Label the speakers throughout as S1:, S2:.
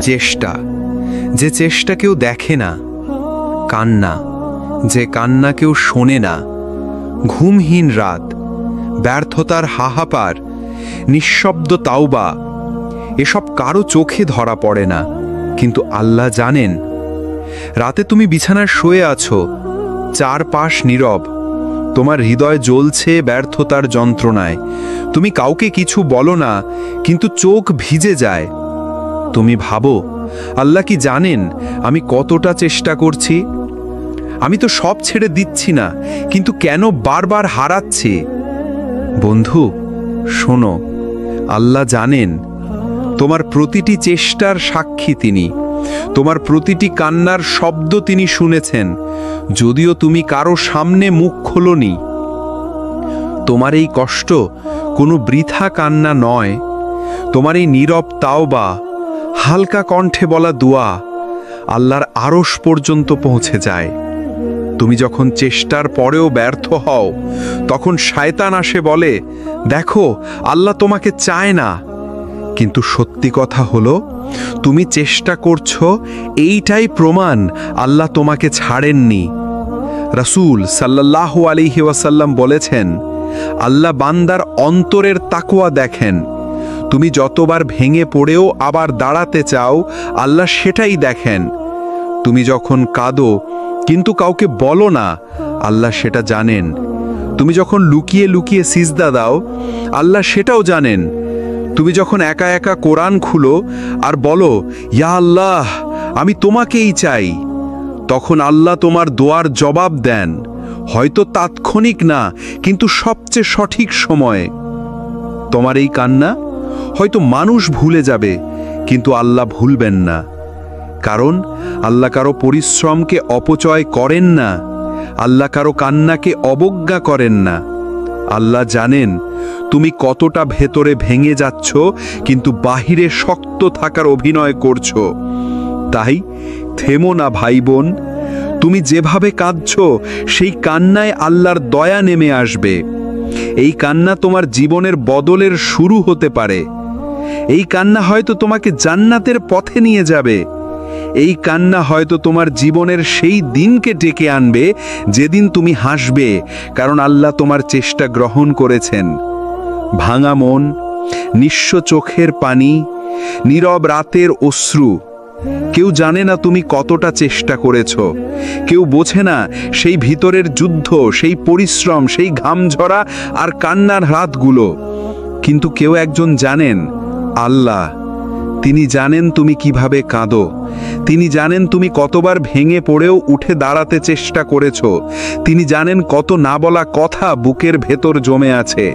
S1: চেষ্টা, যে চেষ্টা কেউ দেখে না। কান্না, যে কান্না কেউ শোনে না। ঘুমহীন রাত, ব্যর্থতার হাহাপার, নিঃশব্দ তাওবা, এসব কারো চোখে ধরা পড়ে না, কিন্তু আল্লাহ জানেন। রাতে তুমি বিছানায় শুয়ে আছো, চারপাশ নীরব, তোমার হৃদয় জ্বলছে ব্যর্থতার যন্ত্রণায়। তুমি কাউকে কিছু বলো না, কিন্তু চোখ ভিজে যায়। তুমি ভাবো, আল্লাহ কি জানেন আমি কতটা চেষ্টা করছি? আমি তো সব ছেড়ে দিচ্ছি না, কিন্তু কেন বারবার হারাচ্ছি? বন্ধু শোনো, আল্লাহ জানেন। তোমার প্রতিটি চেষ্টার সাক্ষী তিনি। তোমার প্রতিটি কান্নার শব্দ তিনি শুনেছেন, যদিও তুমি কারো সামনে মুখ খোলোনি। তোমার এই কষ্ট কোনো বৃথা কান্না নয়। তোমার এই নীরব তাওবা, হালকা কণ্ঠে বলা দোয়া আল্লাহর আরশ পর্যন্ত পৌঁছে যায়। তুমি যখন চেষ্টার পরেও ব্যর্থ হও, তখন শয়তান আসে বলে, দেখো আল্লাহ তোমাকে চায় না। কিন্তু সত্যি কথা হলো, তুমি চেষ্টা করছো, এইটাই প্রমাণ আল্লাহ তোমাকে ছাড়েননি। রাসূল সাল্লাল্লাহু আলাইহি ওয়াসাল্লাম বলেছেন, আল্লাহ বান্দার অন্তরের তাকওয়া দেখেন। তুমি যতবার ভেঙে পড়েও আবার দাঁড়াতে চাও, আল্লাহ সেটাই দেখেন। তুমি যখন কাঁদো কিন্তু কাউকে বলো না, আল্লাহ সেটা জানেন। তুমি যখন লুকিয়ে লুকিয়ে সিজদা দাও, আল্লাহ সেটাও জানেন। তুমি যখন একা একা কোরআন খুলো আর বলো, ইয়া আল্লাহ আমি তোমাকেই চাই, তখন আল্লাহ তোমার দোয়ার জবাব দেন। হয়তো তাৎক্ষণিক না, কিন্তু সবচেয়ে সঠিক সময়ে। তোমার এই কান্না হয়তো মানুষ ভুলে যাবে, কিন্তু আল্লাহ ভুলবেন না। কারণ আল্লাহ কারো পরিশ্রমকে অপচয় করেন না, আল্লাহ কারো কান্নাকে অবজ্ঞা করেন না। আল্লাহ জানেন তুমি কতটা ভেতরে ভেঙে যাচ্ছ, কিন্তু বাহিরে শক্ত থাকার অভিনয় করছো। তাই থেমো না ভাই বোন। তুমি যেভাবে কাঁদছো, সেই কান্নায় আল্লাহর দয়া নেমে আসবে। এই কান্না তোমার জীবনের বদলের শুরু হতে পারে। এই কান্না হয়তো তোমাকে জান্নাতের পথে নিয়ে যাবে। এই কান্না হয়তো তোমার জীবনের সেই দিনকে ডেকে আনবে যেদিন তুমি হাসবে, কারণ আল্লাহ তোমার চেষ্টা গ্রহণ করেছেন। ভাঙা মন, নিঃস্ব চোখের পানি, নীরব রাতের অশ্রু, কেউ জানে না তুমি কতটা চেষ্টা করেছ। কেউ বোঝে না সেই ভিতরের যুদ্ধ, সেই পরিশ্রম, সেই ঘাম ঝরা আর কান্নার রাতগুলো। কিন্তু কেউ একজন জানেন, আল্লাহ। তিনি জানেন তুমি কিভাবে কাঁদো। তিনি জানেন তুমি কতবার ভেঙে পড়েও উঠে দাঁড়াতে চেষ্টা করেছ। তিনি জানেন কত না বলা কথা বুকের ভেতর জমে আছে।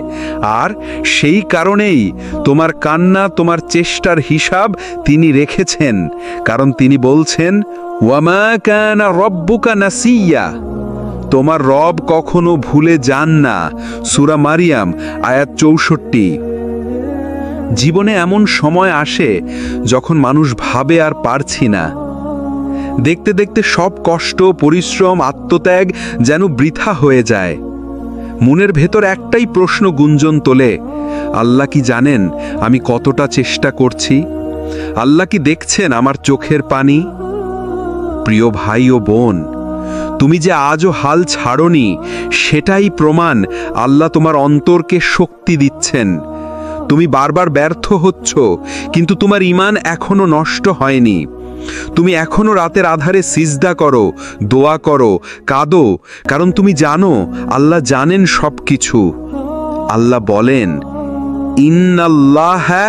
S1: আর সেই কারণেই তোমার কান্না, তোমার চেষ্টার হিসাব তিনি রেখেছেন। কারণ তিনি বলছেন, ওয়ামা কানা রব্বুকা নাসিয়া। তোমার রব কখনো ভুলে যান না। সূরা মারিয়াম আয়াত 64। জীবনে এমন সময় আসে যখন মানুষ ভাবে আর পারছি না। দেখতে দেখতে সব কষ্ট, পরিশ্রম, আত্মত্যাগ যেন বৃথা হয়ে যায়। মনের ভেতর একটাই প্রশ্ন গুঞ্জন তোলে, আল্লাহ কি জানেন আমি কতটা চেষ্টা করছি? আল্লাহ কি দেখছেন আমার চোখের পানি? প্রিয় ভাই ও বোন, তুমি যে আজও হাল ছাড়োনি, সেটাই প্রমাণ আল্লাহ তোমার অন্তরকে শক্তি দিচ্ছেন। তুমি বারবার ব্যর্থ হচ্ছ, কিন্তু তোমার ঈমান এখনো নষ্ট হয়নি। তুমি এখনো রাতের আধারে সিজদা করো, দোয়া করো, কাঁদো, কারণ তুমি জানো আল্লাহ জানেন সবকিছু। আল্লাহ বলেন, ইন্নাল্লাহা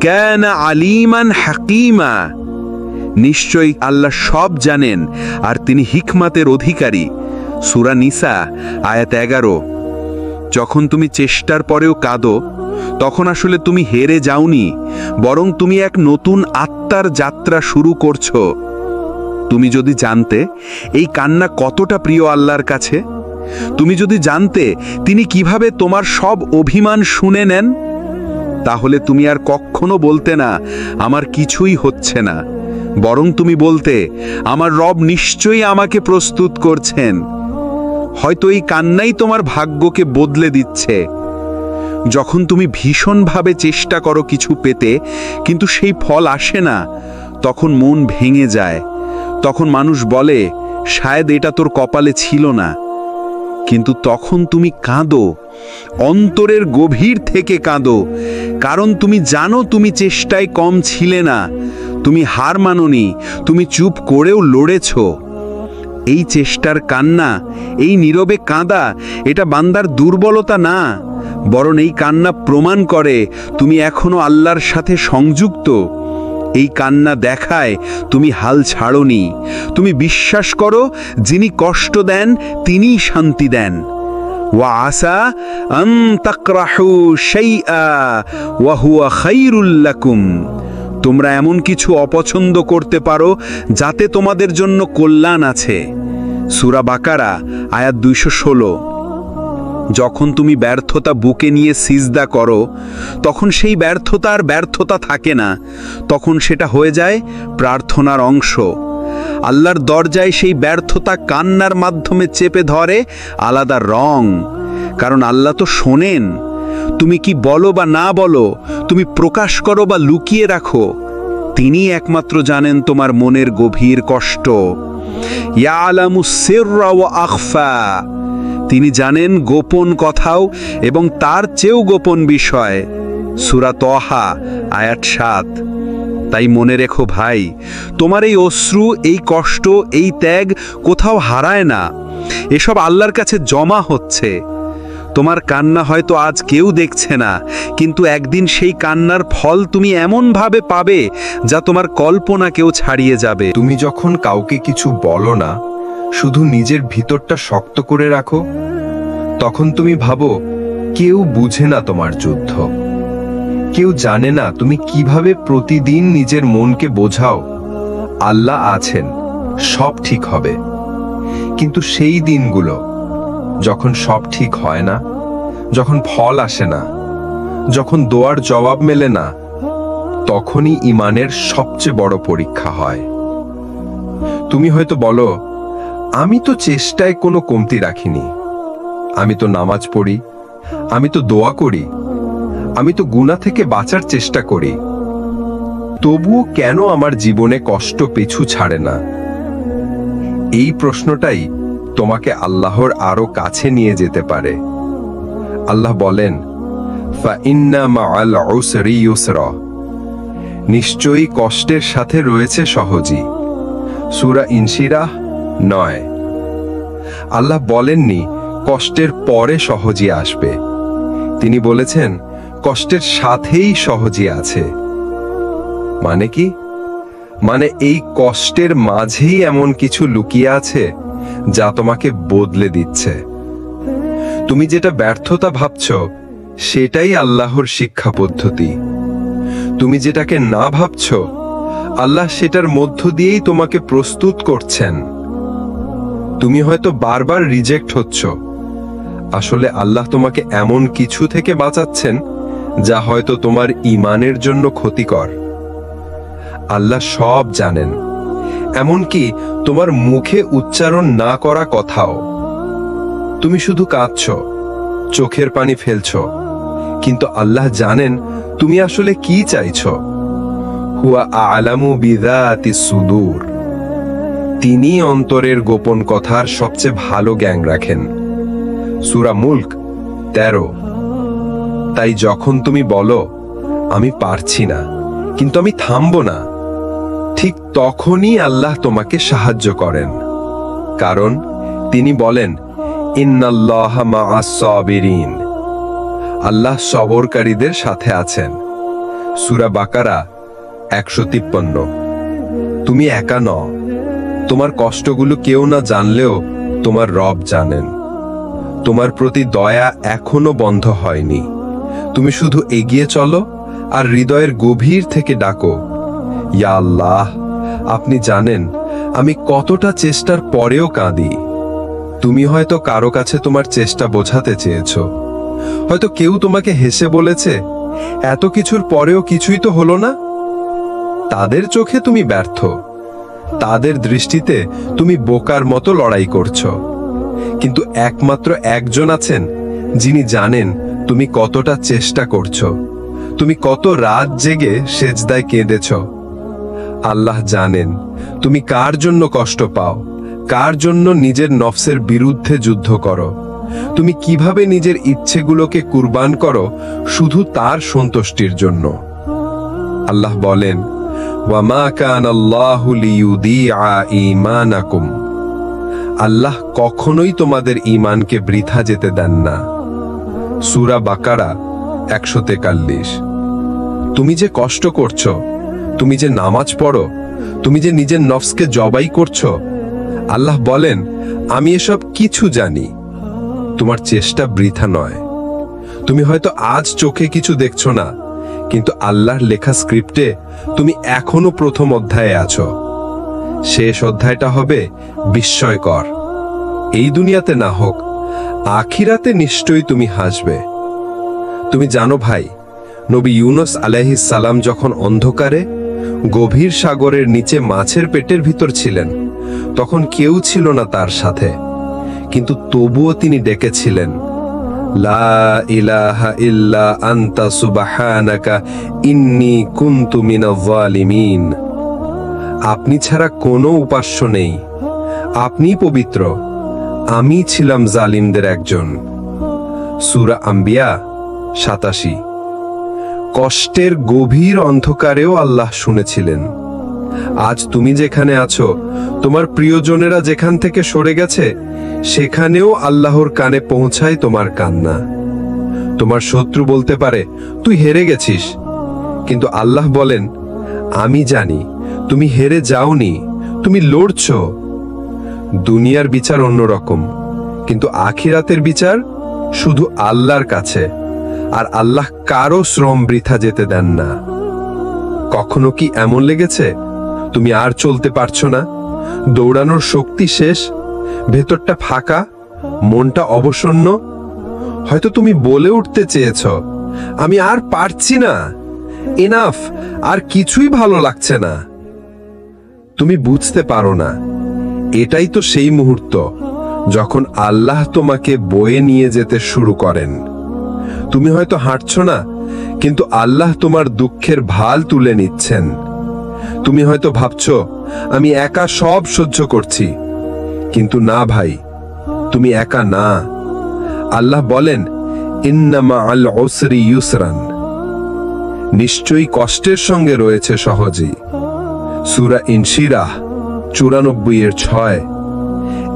S1: কানা আলিমান হাকিমা। নিশ্চয়ই আল্লাহ সব জানেন আর তিনি হিকমাতের অধিকারী। সূরা নিসা আয়াত 11। যখন তুমি চেষ্টার পরেও কাঁদো, তখন আসলে তুমি হেরে যাওনি, বরং তুমি এক নতুন আত্মার যাত্রা শুরু করছো। তুমি যদি জানতে এই কান্না কতটা প্রিয় আল্লাহর কাছে, তুমি যদি জানতে তিনি কিভাবে তোমার সব অভিমান শুনে নেন, তাহলে তুমি আর কখনো বলতে না আমার কিছুই হচ্ছে না, বরং তুমি বলতে আমার রব নিশ্চয়ই আমাকে প্রস্তুত করছেন। হয়তো এই কান্নাই তোমার ভাগ্যকে বদলে দিচ্ছে। যখন তুমি ভীষণভাবে চেষ্টা করো কিছু পেতে, কিন্তু সেই ফল আসে না, তখন মন ভেঙে যায়, তখন মানুষ বলে শায়দ এটা তোর কপালে ছিল না। কিন্তু তখন তুমি কাঁদো, অন্তরের গভীর থেকে কাঁদো, কারণ তুমি জানো তুমি চেষ্টায় কম ছিলে না, তুমি হার মানোনি, তুমি চুপ করেও লড়েছ। এই চেষ্টার কান্না, এই নীরবে কাঁদা, এটা বান্দার দুর্বলতা না, বরং এই কান্না প্রমাণ করে তুমি এখনো আল্লাহর সাথে সংযুক্ত। এই কান্না দেখায় তুমি হাল ছাড়োনি, তুমি বিশ্বাস করো যিনি কষ্ট দেন তিনিই শান্তি দেন। ওয়া আসা আন তাকরাহু শাইআ ওয়া হুয়া খায়রুল লাকুম। তোমরা এমন কিছু অপছন্দ করতে পারো যাতে তোমাদের জন্য কল্যাণ আছে। সূরা বাকারা আয়াত 216। যখন তুমি ব্যর্থতা বুকে নিয়ে সিজদা করো, তখন সেই ব্যর্থতা আর ব্যর্থতা থাকে না, তখন সেটা হয়ে যায় প্রার্থনার অংশ। আল্লাহর দরজায় সেই ব্যর্থতা কান্নার মাধ্যমে চেপে ধরে আলাদা রং, কারণ আল্লাহ তো শোনেন। তুমি কি বলো বা না বলো, তুমি প্রকাশ করো বা লুকিয়ে রাখো, তিনি একমাত্র জানেন তোমার মনের গভীর কষ্ট। ইয়ালামুস সিররা ওয়া আখফা। তিনি জানেন গোপন কথাও এবং তার চেয়েও গোপন বিষয়। সূরা তহা আয়াত 7। তাই মনে রেখো ভাই, তোমার এই অশ্রু, এই কষ্ট, এই ত্যাগ কোথাও হারায় না, এসব আল্লাহর কাছে জমা হচ্ছে। তোমার কান্না হয়তো আজ কেউ দেখছে না, কিন্তু একদিন সেই কান্নার ফল তুমি এমনভাবে পাবে যা তোমার কল্পনাকেও ছাড়িয়ে যাবে।
S2: তুমি যখন কাউকে কিছু বলো না, শুধু নিজের ভিতরটা শক্ত করে রাখো, তখন তুমি ভাবো কেউ বুঝে না তোমার যুদ্ধ, কেউ জানে না তুমি কিভাবে প্রতিদিন নিজের মনকে বোঝাও আল্লাহ আছেন, সব ঠিক হবে। কিন্তু সেই দিনগুলো যখন সব ঠিক হয় না, যখন ফল আসে না, যখন দোয়ার জবাব মেলে না, তখনই ঈমানের সবচেয়ে বড় পরীক্ষা হয়। তুমি হয়তো বলো, আমি তো চেষ্টায় কোনো কমতি রাখিনি, আমি তো নামাজ পড়ি, আমি তো দোয়া করি, আমি তো গুনাহ থেকে বাঁচার চেষ্টা করি, তবুও কেন আমার জীবনে কষ্ট পিছু ছাড়ে না? এই প্রশ্নটাই তোমাকে আল্লাহর আরো কাছে নিয়ে যেতে পারে। আল্লাহ বলেন, ফাইন্না মাআল উসরি ইউসরা। নিশ্চয়ই কষ্টের সাথে রয়েছে সহজই। সূরা ইনশিরাহ 9। আল্লাহ বলেননি কষ্টের পরে সহজই আসবে, তিনি বলেছেন কষ্টের সাথেই সহজই আছে। মানে কি? মানে এই কষ্টের মাঝেই এমন কিছু লুকিয়ে আছে যা তোমাকে বদলে দিচ্ছে। তুমি যেটা ব্যর্থতা ভাবছ, সেটাই আল্লাহর শিক্ষা পদ্ধতি। তুমি যেটাকে না ভাবছ, আল্লাহ সেটার মধ্য দিয়েই তোমাকে প্রস্তুত করছেন। তুমি হয়তো বারবার রিজেক্ট হচ্ছ, আসলে আল্লাহ তোমাকে এমন কিছু থেকে বাঁচাচ্ছেন যা হয়তো তোমার ঈমানের জন্য ক্ষতিকর। আল্লাহ সব জানেন, এমনকি তোমার মুখে উচ্চারণ না করা কথাও। তুমি শুধু কাঁদছ, চোখের পানি ফেলছ, কিন্তু আল্লাহ জানেন তুমি আসলে কি চাইছ। হুয়া আ'লামু বিযাতিস সুদূর। তিনি অন্তরের গোপন কথার সবচেয়ে ভালো জ্ঞান রাখেন। সূরা মুলক 13। তাই যখন তুমি বলো আমি পারছি না, কিন্তু আমি থামবো না, ঠিক তখনই আল্লাহ তোমাকে সাহায্য করেন। কারণ তিনি বলেন, ইন্নাল্লাহা মা'আস সাবিরিন। আল্লাহ সবরকারীদের সাথে আছেন। সূরা বাকারা 153। তুমি একা নও, তোমার কষ্টগুলো কেউ না জানলেও তোমার রব জানেন। তোমার প্রতি দয়া এখনো বন্ধ হয়নি। তুমি শুধু এগিয়ে চলো আর হৃদয়ের গভীর থেকে ডাকো, ইয়া আল্লাহ, আপনি জানেন আমি কতটা চেষ্টার পরেও কাঁদি। তুমি হয়তো কারো কাছে তোমার চেষ্টা বোঝাতে চেয়েছো, হয়তো কেউ তোমাকে হেসে বলেছে, এত কিছুর পরেও কিছুই তো হলো না। তাদের চোখে তুমি ব্যর্থ, তাদের দৃষ্টিতে তুমি বোকার মতো লড়াই করছো। কিন্তু একমাত্র একজন আছেন যিনি জানেন তুমি কতটা চেষ্টা করছো, তুমি কত রাত জেগে সেজদায় কেঁদেছ। আল্লাহ জানেন তুমি কার জন্য কষ্ট পাও, কার জন্য নিজের নফসের বিরুদ্ধে যুদ্ধ করো, তুমি কিভাবে নিজের ইচ্ছেগুলোকে কুরবান করো শুধু তার সন্তুষ্টির জন্য। আল্লাহ বলেন, ওয়ামা কানাল্লাহু লিইউদিআ ঈমানাকুম, আল্লাহ কখনোই তোমাদের ঈমানকে বৃথা যেতে দেন না। সূরা বাকারা 143। তুমি যে কষ্ট করছো, তুমি যে নামাজ পড়ো, তুমি যে নিজের নফসকে জবাই করছো, আল্লাহ বলেন আমি এসব কিছু জানি। তোমার চেষ্টা বৃথা নয়। তুমি হয়তো আজ চোখে কিছু দেখছো না, কিন্তু আল্লাহর লেখা স্ক্রিপ্টে তুমি এখনো প্রথম অধ্যায়ে আছো। শেষ অধ্যায়টা হবে বিস্ময়কর। এই দুনিয়াতে না হোক, আখিরাতে নিশ্চয়ই তুমি হাসবে। তুমি জানো ভাই, নবী ইউনুস আলাইহিস সালাম যখন অন্ধকারে গভীর সাগরের নিচে মাছের পেটের ভিতর ছিলেন, তখন কেউ ছিল না তার সাথে, কিন্তু তবুও তিনি ডেকেছিলেন, লা ইলাহা ইল্লা আনতা সুবহানাকা ইন্নী কুনতু মিনাজ জালিমিন। আপনি ছাড়া কোনো উপাস্য নেই, আপনি পবিত্র, আমি ছিলাম জালিমদের একজন। সূরা আম্বিয়া 87। কষ্টের গভীর অন্ধকারেও আল্লাহ শুনেছিলেন। আজ তুমি যেখানে আছো, তোমার প্রিয়জনেরা যেখান থেকে সরে গেছে, সেখানেও আল্লাহর কানে পৌঁছায় তোমার কান্না। তোমার শত্রু বলতে পারে তুই হেরে গেছিস, কিন্তু আল্লাহ বলেন আমি জানি তুমি হেরে যাওনি, তুমি লড়ছো। দুনিয়ার বিচার অন্যরকম, কিন্তু আখিরাতের বিচার শুধু আল্লাহর কাছে, আর আল্লাহ কারো শ্রম বৃথা যেতে দেন না। কখনো কি এমন লেগেছে তুমি আর চলতে পারছো না, দৌড়ানোর শক্তি শেষ, ভেতরটা ফাঁকা, মনটা অবসন্ন? হয়তো তুমি বলে উঠতে চেয়েছ আমি আর পারছি না, এনাফ, আর কিছুই ভালো লাগছে না। তুমি বুঝতে পারো না, এটাই তো সেই মুহূর্ত যখন আল্লাহ তোমাকে বয়ে নিয়ে যেতে শুরু করেন। তুমি হয়তো হাঁটছো না, কিন্তু আল্লাহ তোমার দুঃখের ভাল তুলে নিচ্ছেন। তুমি হয়তো ভাবছো আমি একা সব সহ্য করছি, কিন্তু না ভাই, তুমি একা না। আল্লাহ বলেন ইন্না মাআল উসরি ইউসরান, নিশ্চয়ই কষ্টের সঙ্গে রয়েছে সহজই। সূরা ইনশিরাহ 94-6।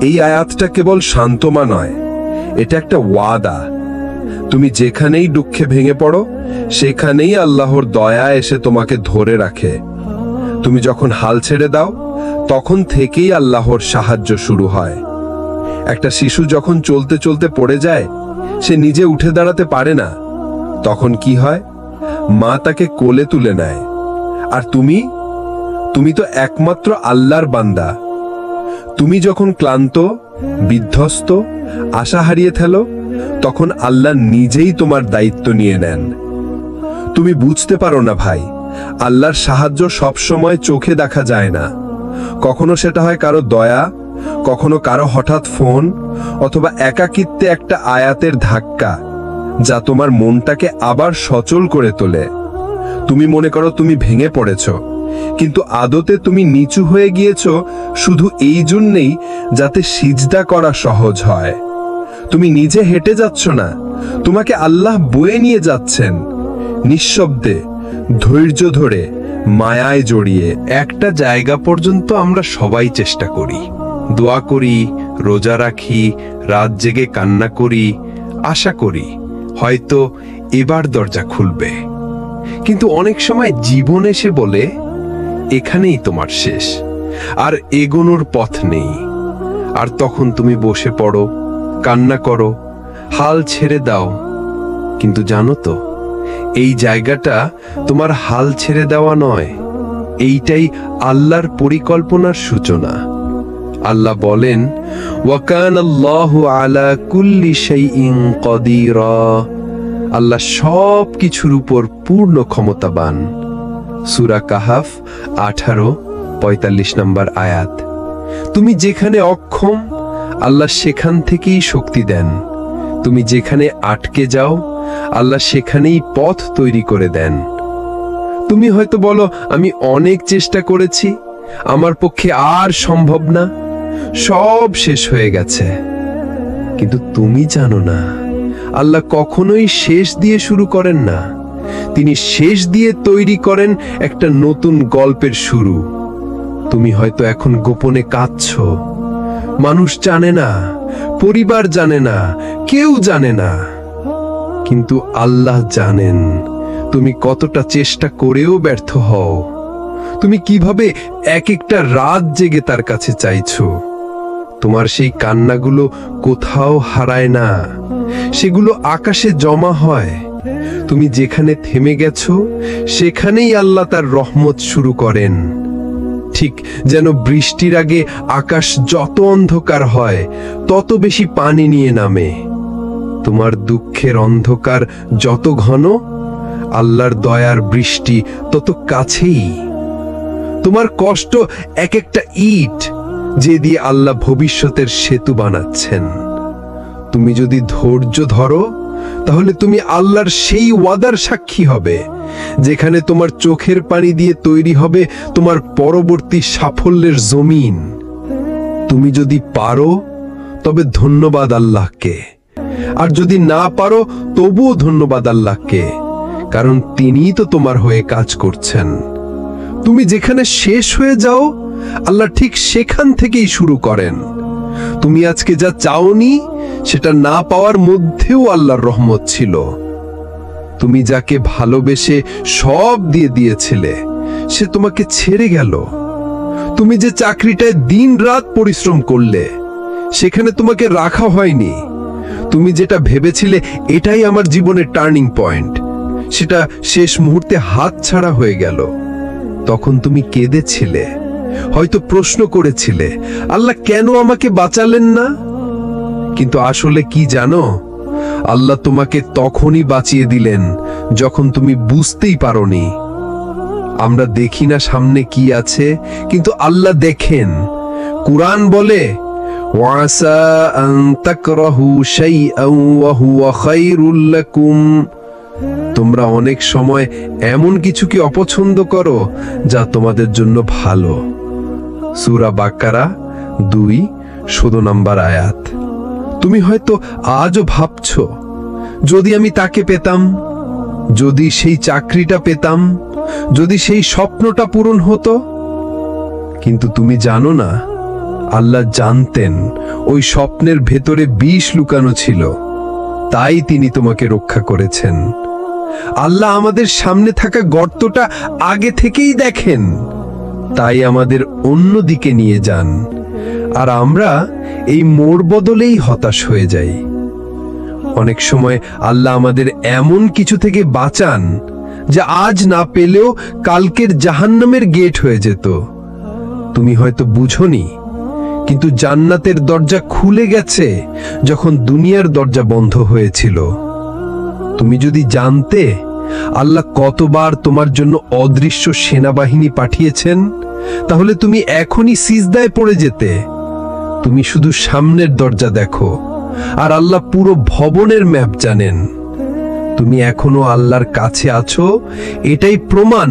S2: এই আয়াতটা কেবল সান্ত্বনা নয়, এটা একটা ওয়াদা। তুমি যেখানেই দুঃখে ভেঙে পড়ো, সেখানেই আল্লাহর দয়া এসে তোমাকে ধরে রাখে। তুমি যখন হাল ছেড়ে দাও, তখন থেকেই আল্লাহর সাহায্য শুরু হয়। একটা শিশু যখন চলতে চলতে পড়ে যায়, সে নিজে উঠে দাঁড়াতে পারে না, তখন কি হয়? মা তাকে কোলে তুলে নেয়। আর তুমি তো একমাত্র আল্লাহর বান্দা। তুমি যখন ক্লান্ত, বিধ্বস্ত, আশা হারিয়ে ফেলো, তখন আল্লাহ নিজেই তোমার দায়িত্ব নিয়ে নেন। তুমি বুঝতে পারো না ভাই, আল্লাহর সাহায্য সবসময় চোখে দেখা যায় না। কখনো সেটা হয় কারো দয়া, কখনো কারো হঠাৎ ফোন, অথবা একাকিত্বে একটা আয়াতের ধাক্কা, যা তোমার মনটাকে আবার সচল করে তোলে। তুমি মনে করো তুমি ভেঙে পড়েছ, কিন্তু আদতে তুমি নিচু হয়ে গিয়েছ শুধু এই জন্যেই যাতে সিজদা করা সহজ হয়। তুমি নিজে হেঁটে যাচ্ছ না, তোমাকে আল্লাহ বয়ে নিয়ে যাচ্ছেন, নিঃশব্দে, ধৈর্য ধরে, মায়ায় জড়িয়ে। একটা জায়গা পর্যন্ত আমরা সবাই চেষ্টা করি, দোয়া করি, রোজা রাখি, রাত জেগে কান্না করি, আশা করি হয়তো এবার দরজা খুলবে। কিন্তু অনেক সময় জীবন এসে বলে এখানেই তোমার শেষ, আর এগোনোর পথ নেই। আর তখন তুমি বসে পড়ো, কান্না করো, হাল ছেড়ে দাও। কিন্তু জানো তো, এই জায়গাটা তোমার হাল ছেড়ে দেওয়া নয়, এইটাই আল্লাহর পরিকল্পনার সূচনা। আল্লাহ বলেন ওয়াকানাল্লাহু আলা কুল্লি শাইইন কাদিরা, আল্লাহ সব কিছুর উপর পূর্ণ ক্ষমতাবান। সূরা কাহাফ 18-45 নম্বর আয়াত। তুমি যেখানে অক্ষম, আল্লাহ সেখান থেকেই শক্তি দেন। তুমি যেখানে আটকে যাও, আল্লাহ সেখানেই পথ তৈরি করে দেন। তুমি হয়তো বলো, আমি অনেক চেষ্টা করেছি, আমার পক্ষে আর সম্ভব না, সব শেষ হয়ে গেছে। কিন্তু তুমি জানো না, আল্লাহ কখনোই শেষ দিয়ে শুরু করেন না। তিনি শেষ দিয়ে তৈরি করেন একটা নতুন গল্পের শুরু। তুমি হয়তো এখন গোপনে কাঁদছো, মানুষ জানে না, পরিবার জানে না, কেউ জানে না, কিন্তু আল্লাহ জানেন তুমি কতটা চেষ্টা করেও ব্যর্থ হও। তুমি কিভাবে এক একটা রাত জেগে তার কাছে চাইছো। তোমার সেই কান্নাগুলো কোথাও হারায় না, সেগুলো আকাশে জমা হয়। তুমি যেখানে থেমে গেছো সেখানেই আল্লাহ তার রহমত শুরু করেন। ঠিক যেন বৃষ্টির আগে আকাশ যত অন্ধকার হয় তত বেশি পানি নিয়ে নামে। তোমার দুঃখের অন্ধকার যত ঘন, আল্লাহর দয়ার বৃষ্টি তত কাছেই। তোমার কষ্ট এক একটা ইট, যে দিয়ে আল্লাহ ভবিষ্যতের সেতু বানাচ্ছেন। তুমি যদি ধৈর্য ধরো, তাহলে তুমি আল্লাহর সেই ওয়াদার সাক্ষী হবে, যেখানে তোমার চোখের পানি দিয়ে তৈরি হবে তোমার পরবর্তী সাফল্যের জমিন। তুমি যদি পারো তবে ধন্যবাদ আল্লাহকে, আর যদি না পারো তবুও ধন্যবাদ আল্লাহকে, কারণ তিনিই তো তোমার হয়ে কাজ করছেন। তুমি যেখানে শেষ হয়ে যাও, আল্লাহ ঠিক সেখান থেকেই শুরু করেন। তুমি আজকে যা চাওনি, সেটা না পাওয়ার মধ্যেও আল্লাহর রহমত ছিল। তুমি যাকে ভালোবেসে সব দিয়ে দিয়েছিলে, সে তোমাকে ছেড়ে গেল। তুমি যে চাকরিটায় দিন রাত পরিশ্রম করলে, সেখানে তোমাকে রাখা হয়নি। তুমি যেটা ভেবেছিলে এটাই আমার জীবনের টার্নিং পয়েন্ট, সেটা শেষ মুহূর্তে হাতছাড়া হয়ে গেল। তখন তুমি কেঁদেছিলে, হয়তো প্রশ্ন করেছিলে, আল্লাহ কেন আমাকে বাঁচালেন না? কিন্তু আসলে কি জানো, আল্লাহ তোমাকে তখনই বাঁচিয়ে দিলেন যখন তুমি বুঝতেই পারোনি। আমরা দেখি না সামনে কি আছে, কিন্তু আল্লাহ দেখেন। কুরআন বলে, ওয়াসা আন তাকরাহু শাইআন ওয়া হুয়া খায়রুল লাকুম। তোমরা অনেক সময় এমন কিছুকে অপছন্দ করো যা তোমাদের জন্য ভালো। সূরা বাকারা 2 নম্বর আয়াত। তুমি হয়তো আজও ভাবছো, যদি আমি তাকে পেতাম, যদি সেই চাকরিটা পেতাম, যদি সেই স্বপ্নটা পূরণ হতো। কিন্তু তুমি জানো না, আল্লাহ জানতেন ওই স্বপ্নের ভেতরে বিষ লুকানো ছিল, তাই তিনি তোমাকে রক্ষা করেছেন। আল্লাহ আমাদের সামনে থাকা গর্তটা আগে থেকেই দেখেন, তাই আমাদের অন্য দিকে নিয়ে যান। আর আমরা এই মোড় বদলেই হতাশ হয়ে যাই। অনেক সময় আল্লাহ আমাদের এমন কিছু থেকে বাঁচান যা আজ না পেলেও কালকের জাহান্নামের গেট হয়ে যেত। তুমি হয়তো বুঝোনি, কিন্তু জান্নাতের দরজা খুলে গেছে যখন দুনিয়ার দরজা বন্ধ হয়েছিল। তুমি যদি জানতে আল্লাহ কতবার তোমার জন্য অদৃশ্য সেনাবাহিনী পাঠিয়েছেন, তাহলে তুমি এখনই সিজদায় পড়ে যেতে। তুমি শুধু সামনের দরজা দেখো, আর আল্লাহ পুরো ভবনের ম্যাপ জানেন। তুমি এখনো আল্লাহর কাছে আছো, এটাই প্রমাণ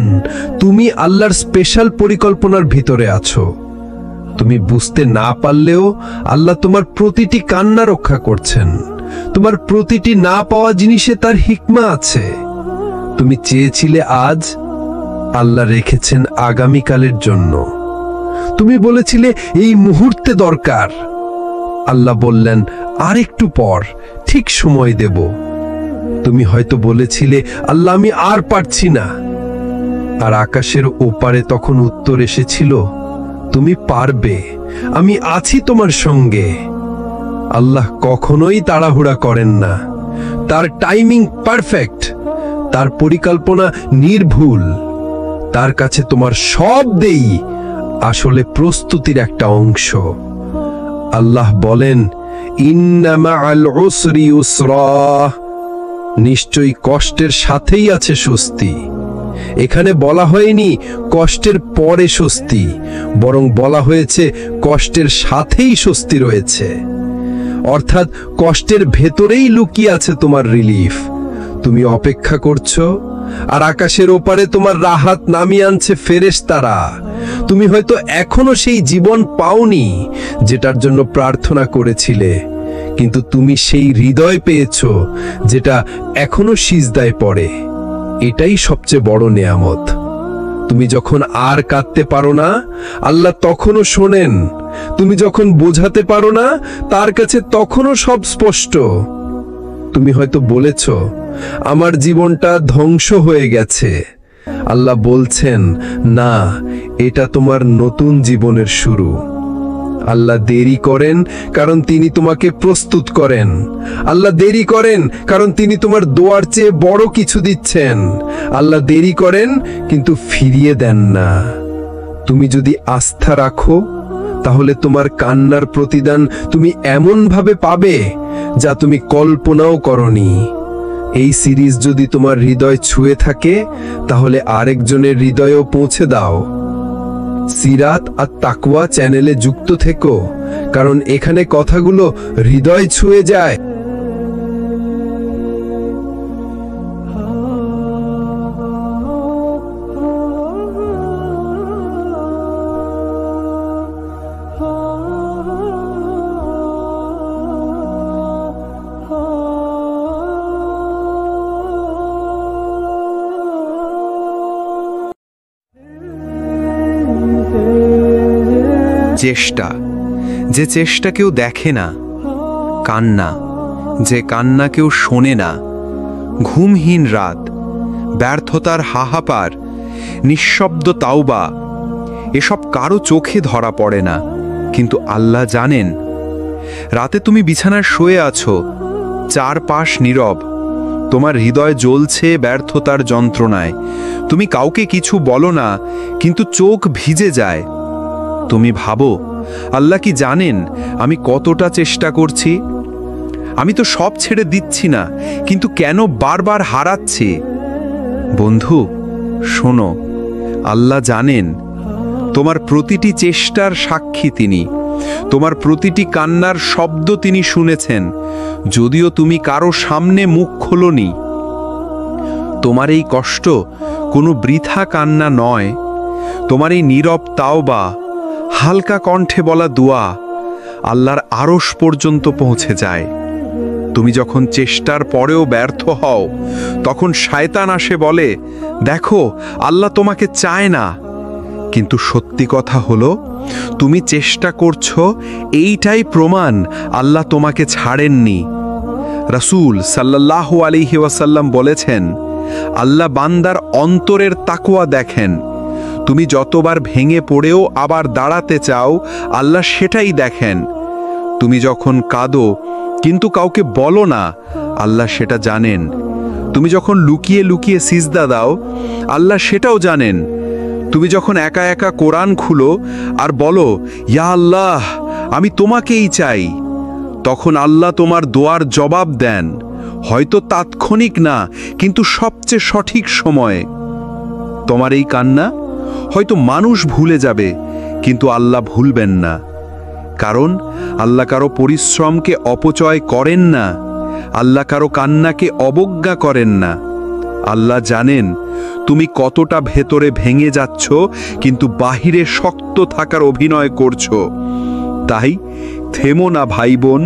S2: তুমি আল্লাহর স্পেশাল পরিকল্পনার ভিতরে আছো। তুমি বুঝতে না পারলেও আল্লাহ তোমার প্রতিটি কান্না রক্ষা করছেন। তোমার প্রতিটি না পাওয়া জিনিসে তার হিকমা আছে। তুমি চেয়েছিলে আজ, আল্লাহ রেখেছেন আগামীকালের জন্য। তুমি বলেছিলে এই মুহূর্তে দরকার, আল্লাহ বললেন আর একটু পর, ঠিক সময় দেব। তুমি হয়তো বলেছিলে, আল্লাহ আমি আর পারছি না, আর আকাশের ওপারে তখন উত্তর এসেছিল, তুমি পারবে, আমি আছি তোমার সঙ্গে। আল্লাহ কখনোই তাড়াহুড়া করেন না, তার টাইমিং পারফেক্ট, তার পরিকল্পনা নির্ভুল। তার কাছে তোমার সব দেই আসলে প্রস্তুতির একটা অংশ। আল্লাহ বলেন, ইন্না মাআল উসরি ইউসরা, নিশ্চয়ই কষ্টের সাথেই আছে স্বস্তি। এখানে বলা হয়নি কষ্টের পরে স্বস্তি, বরং বলা হয়েছে কষ্টের সাথেই স্বস্তি রয়েছে। অর্থাৎ কষ্টের ভেতরেই লুকিয়ে আছে তোমার রিলিফ। তুমি অপেক্ষা করছো,
S3: আর আকাশের ওপারে তোমার রাহাত নামিয়ে আনছে ফেরেশতারা। তুমি হয়তো এখনো সেই জীবন পাওনি যেটার জন্য প্রার্থনা করেছিলে, কিন্তু তুমি সেই হৃদয় পেয়েছো যেটা এখনো সিজদায় পড়ে। এটাই সবচেয়ে বড় নেয়ামত। তুমি যখন আর কাঁদতে পারো না, আল্লাহ তখনও শোনেন। তুমি যখন বোঝাতে পারো না, তার কাছে তখনও সব স্পষ্ট। তুমি হয়তো বলেছ, আমার জীবনটা ধ্বংস হয়ে গেছে। আল্লাহ বলছেন, না, এটা তোমার নতুন জীবনের শুরু। আল্লাহ দেরি করেন কারণ তিনি তোমাকে প্রস্তুত করেন। আল্লাহ দেরি করেন কারণ তিনি তোমার দোয়ার চেয়ে বড় কিছু দিচ্ছেন। আল্লাহ দেরি করেন কিন্তু ফিরিয়ে দেন না। তুমি যদি আস্থা রাখো, তাহলে তোমার কান্নার প্রতিদান তুমি এমনভাবে পাবে যা তুমি কল্পনাও করনি। এই সিরিজ যদি তোমার হৃদয় ছুঁয়ে থাকে, তাহলে আরেকজনের হৃদয়েও পৌঁছে দাও। সিরাত আর তাকওয়া চ্যানেলে যুক্ত থেকো, কারণ এখানে কথাগুলো হৃদয় ছুঁয়ে যায়।
S1: চেষ্টা, যে চেষ্টা কেউ দেখে না। কান্না, যে কান্না কেউ শোনে না। ঘুমহীন রাত, ব্যর্থতার হাহাপার, নিঃশব্দ তাওবা, এসব কারো চোখে ধরা পড়ে না, কিন্তু আল্লাহ জানেন। রাতে তুমি বিছানায় শুয়ে আছো, চারপাশ নীরব, তোমার হৃদয় জ্বলছে ব্যর্থতার যন্ত্রণায়। তুমি কাউকে কিছু বলো না, কিন্তু চোখ ভিজে যায়। তুমি ভাবো, আল্লাহ কি জানেন আমি কতটা চেষ্টা করছি? আমি তো সব ছেড়ে দিচ্ছি না, কিন্তু কেন বারবার হারাচ্ছি? বন্ধু, শোনো, আল্লাহ জানেন। তোমার প্রতিটি চেষ্টার সাক্ষী তিনি। তোমার প্রতিটি কান্নার শব্দ তিনি শুনেছেন, যদিও তুমি কারো সামনে মুখ খোলোনি। তোমার এই কষ্ট কোনো বৃথা কান্না নয়। তোমার এই নীরব তাওবা, হালকা কণ্ঠে বলা দোয়া আল্লাহর আরশ পর্যন্ত পৌঁছে যায়। তুমি যখন চেষ্টার পরেও ব্যর্থ হও, তখন শয়তান আসে বলে, দেখো, আল্লাহ তোমাকে চায় না। কিন্তু সত্যি কথা হলো, তুমি চেষ্টা করছো, এইটাই প্রমাণ আল্লাহ তোমাকে ছাড়েননি। রাসূল সাল্লাল্লাহু আলাইহি ওয়াসাল্লাম বলেছেন, আল্লাহ বান্দার অন্তরের তাকওয়া দেখেন। তুমি যতবার ভেঙে পড়েও আবার দাঁড়াতে চাও, আল্লাহ সেটাই দেখেন। তুমি যখন কাঁদো কিন্তু কাউকে বলো না, আল্লাহ সেটা জানেন। তুমি যখন লুকিয়ে লুকিয়ে সিজদা দাও, আল্লাহ সেটাও জানেন। তুমি যখন একা একা কোরআন খুলো আর বলো, ইয়া আল্লাহ, আমি তোমাকেই চাই, তখন আল্লাহ তোমার দোয়ার জবাব দেন। হয়তো তাৎক্ষণিক না, কিন্তু সবচেয়ে সঠিক সময়ে। তোমার এই কান্না হয়তো মানুষ ভুলে যাবে, কিন্তু আল্লাহ ভুলবেন না। কারণ আল্লাহ কারো পরিশ্রমকে অপচয় করেন না। আল্লাহ কারো কান্নাকে অবজ্ঞা করেন না। আল্লাহ জানেন তুমি কতটা ভেতরে ভেঙে যাচ্ছ, কিন্তু বাহিরে শক্ত থাকার অভিনয় করছো। তাই থেমো না ভাই বোন।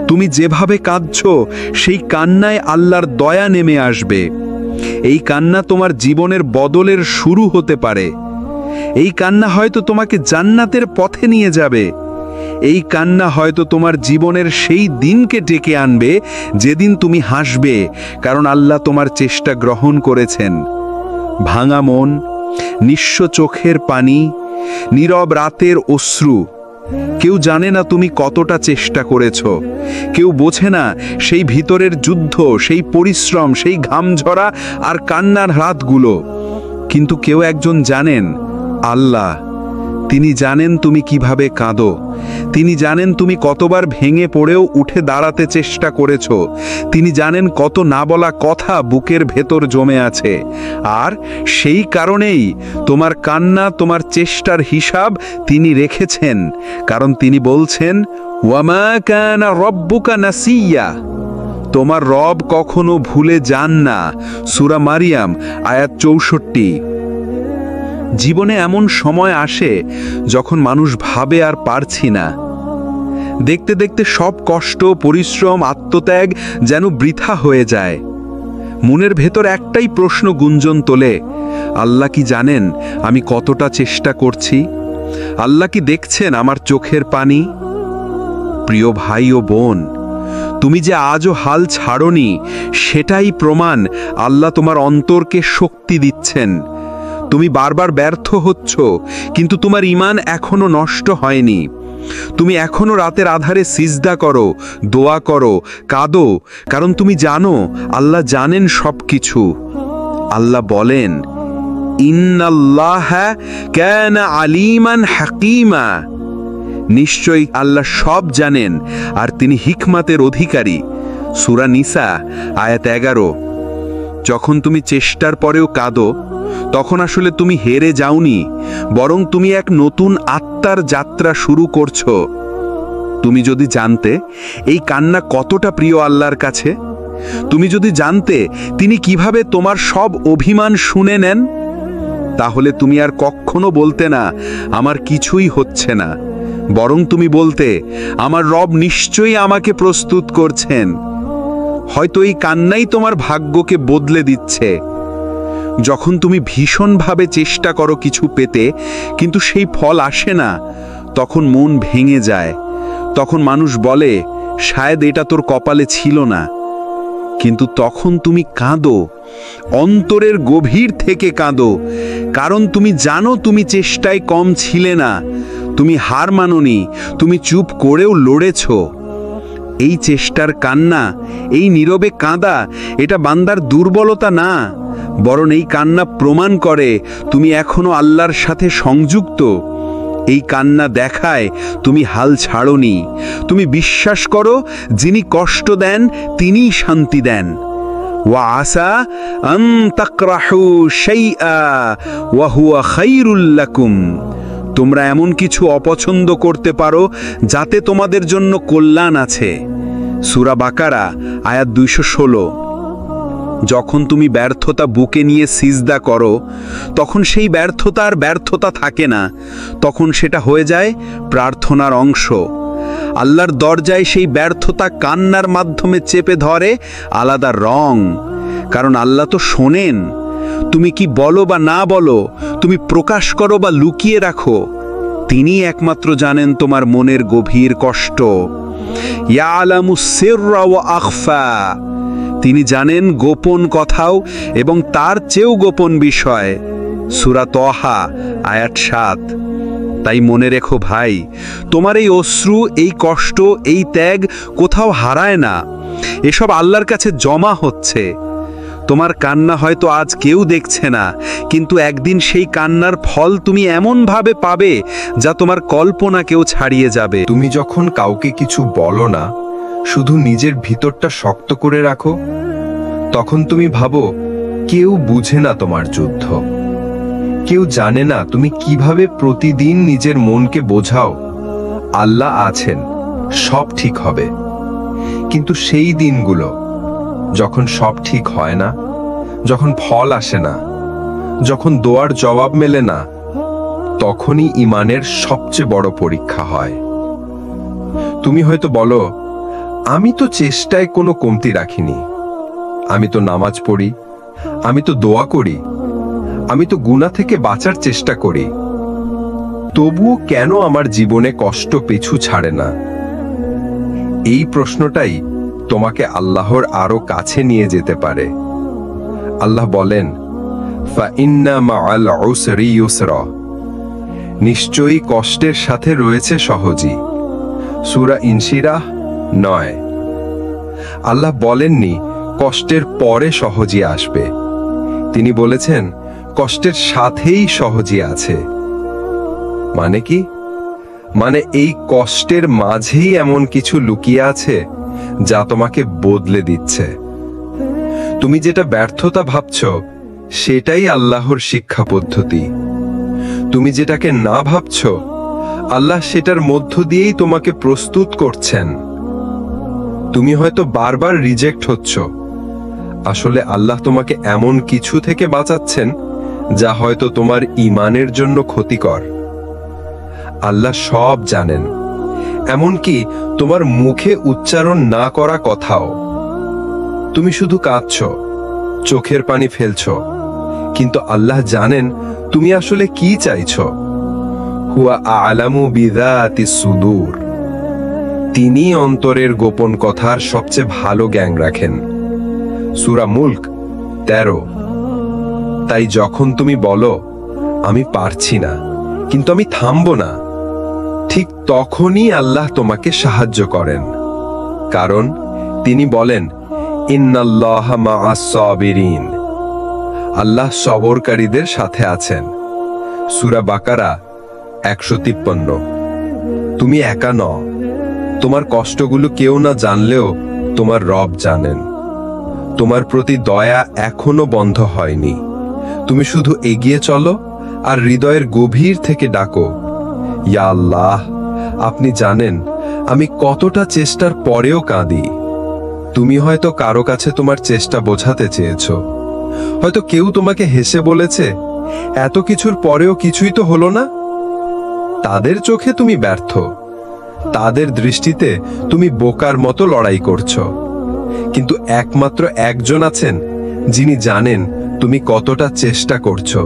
S1: তুমি যেভাবে কাঁদছো, সেই কান্নায় আল্লাহর দয়া নেমে আসবে। এই কান্না তোমার জীবনের বদলের শুরু হতে পারে। এই কান্না হয়তো তোমাকে জান্নাতের পথে নিয়ে যাবে। এই কান্না হয়তো তোমার জীবনের সেই দিনকে ডেকে আনবে যেদিন তুমি হাসবে, কারণ আল্লাহ তোমার চেষ্টা গ্রহণ করেছেন। ভাঙা মন, নিঃস্ব চোখের পানি, নীরব রাতের অশ্রু, কেউ জানে না তুমি কতটা চেষ্টা করেছো। কেউ বোঝে না সেই ভিতরের যুদ্ধ, সেই পরিশ্রম, সেই ঘাম ঝরা আর কান্নার রাতগুলো। কিন্তু কেউ একজন জানেন, আল্লাহ। তিনি জানেন তুমি কিভাবে কাঁদো। তিনি জানেন তুমি কতবার ভেঙে পড়েও উঠে দাঁড়াতে চেষ্টা করেছো। তিনি জানেন কত না বলা কথা বুকের ভেতর জমে আছে। আর সেই কারণেই তোমার কান্না, তোমার চেষ্টার হিসাব তিনি রেখেছেন। কারণ তিনি বলছেন, ওয়ামা কানা রব্বুকা নাসিয়া। তোমার রব কখনো ভুলে যান না। সূরা মারিয়াম আয়াত 64। জীবনে এমন সময় আসে যখন মানুষ ভাবে আর পারছি না। দেখতে দেখতে সব কষ্ট, পরিশ্রম, আত্মত্যাগ যেন বৃথা হয়ে যায়। মনের ভেতর একটাই প্রশ্ন গুঞ্জন তোলে, আল্লাহ কি জানেন আমি কতটা চেষ্টা করছি? আল্লাহ কি দেখছেন আমার চোখের পানি? প্রিয় ভাই ও বোন, তুমি যে আজও হাল ছাড়োনি, সেটাই প্রমাণ আল্লাহ তোমার অন্তরকে শক্তি দিচ্ছেন। তুমি বারবার ব্যর্থ হচ্ছ, কিন্তু তোমার ঈমান এখনো নষ্ট হয়নি। তুমি এখনো রাতের আধারে সিজদা করো, দোয়া করো, কাঁদো, কারণ তুমি জানো আল্লাহ জানেন সবকিছু। আল্লাহ বলেন, ইন্নাল্লাহা কানা আলিমান হাকিমা। নিশ্চয়ই আল্লাহ সব জানেন আর তিনি হিকমাতের অধিকারী। সূরা নিসা আয়াত 11। যখন তুমি চেষ্টার পরেও কাঁদো, তখন আসলে তুমি হেরে যাওনি, বরং তুমি এক নতুন আত্মার যাত্রা শুরু করছো। তুমি যদি জানতে এই কান্না কতটা প্রিয় আল্লাহর কাছে, তুমি যদি জানতে তিনি কিভাবে তোমার সব অভিমান শুনে নেন, তাহলে তুমি আর কখনো বলতে না আমার কিছুই হচ্ছে না, বরং তুমি বলতে আমার রব নিশ্চয়ই আমাকে প্রস্তুত করছেন। হয়তো এই কান্নাই তোমার ভাগ্যকে বদলে দিচ্ছে। যখন তুমি ভীষণভাবে চেষ্টা করো কিছু পেতে, কিন্তু সেই ফল আসে না, তখন মন ভেঙে যায়। তখন মানুষ বলে, শায়দ এটা তোর কপালে ছিল না। কিন্তু তখন তুমি কাঁদো, অন্তরের গভীর থেকে কাঁদো, কারণ তুমি জানো তুমি চেষ্টায় কম ছিলে না, তুমি হার মানোনি, তুমি চুপ করেও লড়েছ। এই চেষ্টার কান্না, এই নীরবে কাঁদা, এটা বান্দার দুর্বলতা না, বরং এই কান্না প্রমাণ করে তুমি এখনো আল্লাহর সাথে সংযুক্ত। এই কান্না দেখায় তুমি হাল ছাড়োনি, তুমি বিশ্বাস করো যিনি কষ্ট দেন তিনিই শান্তি দেন। ওয়া আসা আন তাকরাহু শাইআ ওয়া হুয়া খায়রুল লাকুম। তোমরা এমন কিছু অপছন্দ করতে পারো যাতে তোমাদের জন্য কল্যাণ আছে। সূরা বাকারা আয়াত 216। যখন তুমি ব্যর্থতা বুকে নিয়ে সিজদা করো, তখন সেই ব্যর্থতা আর ব্যর্থতা থাকে না, তখন সেটা হয়ে যায় প্রার্থনার অংশ। আল্লাহর দরজায় সেই ব্যর্থতা কান্নার মাধ্যমে চেপে ধরে আলাদা রং, কারণ আল্লাহ তো শোনেন। তুমি কি বলো বা না বলো, তুমি প্রকাশ করো বা লুকিয়ে রাখো, তিনি একমাত্র জানেন তোমার মনের গভীর কষ্ট। ইয়ালামুস সিররা ওয়া আখফা। তিনি জানেন গোপন কথাও এবং তার চেয়েও গোপন বিষয়। সূরা তহা আয়াত 7। তাই মনে রেখো ভাই, তোমার এই অশ্রু, এই কষ্ট, এই ত্যাগ কোথাও হারায় না, এসব আল্লাহর কাছে জমা হচ্ছে। তোমার কান্না হয়তো আজ কেউ দেখছে না, কিন্তু একদিন সেই কান্নার ফল তুমি এমনভাবে পাবে যা তোমার কল্পনাকেও ছাড়িয়ে যাবে।
S2: তুমি যখন কাউকে কিছু বলো না, শুধু নিজের ভিতরটা শক্ত করে রাখো, তখন তুমি ভাবো কেউ বুঝে না তোমার যুদ্ধ, কেউ জানে না তুমি কিভাবে প্রতিদিন নিজের মনকে বোঝাও আল্লাহ আছেন, সব ঠিক হবে। কিন্তু সেই দিনগুলো যখন সব ঠিক হয় না, যখন ফল আসে না, যখন দোয়ার জবাব মেলে না, তখনই ঈমানের সবচেয়ে বড় পরীক্ষা হয়। তুমি হয়তো বলো, আমি তো চেষ্টায় কোনো কমতি রাখিনি, আমি তো নামাজ পড়ি, আমি তো দোয়া করি, আমি তো গুনাহ থেকে বাঁচার চেষ্টা করি, তবুও কেন আমার জীবনে কষ্ট পিছু ছাড়ে না? এই প্রশ্নটাই তোমাকে আল্লাহর আরো কাছে নিয়ে যেতে পারে। আল্লাহ বলেন, ফাইন্না মাআল উসরি ইউসরা। নিশ্চয়ই কষ্টের সাথে রয়েছে সহজই। সূরা ইনশিরাহ 9। আল্লাহ বলেননি কষ্টের পরে সহজই আসবে, তিনি বলেছেন কষ্টের সাথেই সহজই আছে। মানে কি? মানে এই কষ্টের মাঝেই এমন কিছু লুকিয়ে আছে যা তোমাকে বদলে দিচ্ছে। তুমি যেটা ব্যর্থতা ভাবছো, সেটাই আল্লাহর শিক্ষা পদ্ধতি। তুমি যেটাকে না ভাবছো, আল্লাহ সেটার মধ্য দিয়েই তোমাকে প্রস্তুত করছেন। তুমি হয়তো বারবার রিজেক্ট হচ্ছ। আসলে আল্লাহ তোমাকে এমন কিছু থেকে বাঁচাচ্ছেন যা হয়তো তোমার ঈমানের জন্য ক্ষতিকর। আল্লাহ সব জানেন, এমনকি তোমার মুখে উচ্চারণ না করা কথাও। তুমি শুধু কাঁদছ, চোখের পানি ফেলছ, কিন্তু আল্লাহ জানেন তুমি আসলে কি চাইছ। হুয়া আ'লামু বিযাতিস সুদূর। তিনি অন্তরের গোপন কথার সবচেয়ে ভালো জ্ঞান রাখেন। সূরা মুলক 13। তাই যখন তুমি বলো আমি পারছি না, কিন্তু আমি থামবো না, ঠিক তখনই আল্লাহ তোমাকে সাহায্য করেন। কারণ তিনি বলেন, ইন্নাল্লাহা মা'আস সাবিরিন। আল্লাহ সবরকারীদের সাথে আছেন। সূরা বাকারা 153। তুমি একা নও। তোমার কষ্টগুলো কেউ না জানলেও তোমার রব জানেন। তোমার প্রতি দয়া এখনো বন্ধ হয়নি। তুমি শুধু এগিয়ে চলো আর হৃদয়ের গভীর থেকে ডাকো, ইয়া আল্লাহ, আপনি জানেন আমি কতটা চেষ্টার পরেও কাঁদি। তুমি হয়তো কারো কাছে তোমার চেষ্টা বোঝাতে চেয়েছো। হয়তো কেউ তোমাকে হেসে বলেছে, এত কিছুর পরেও কিছুই তো হলো না। তাদের চোখে তুমি ব্যর্থ। তাদের দৃষ্টিতে তুমি বোকার মতো লড়াই করছো। কিন্তু একমাত্র একজন আছেন যিনি জানেন তুমি কতটা চেষ্টা করছো,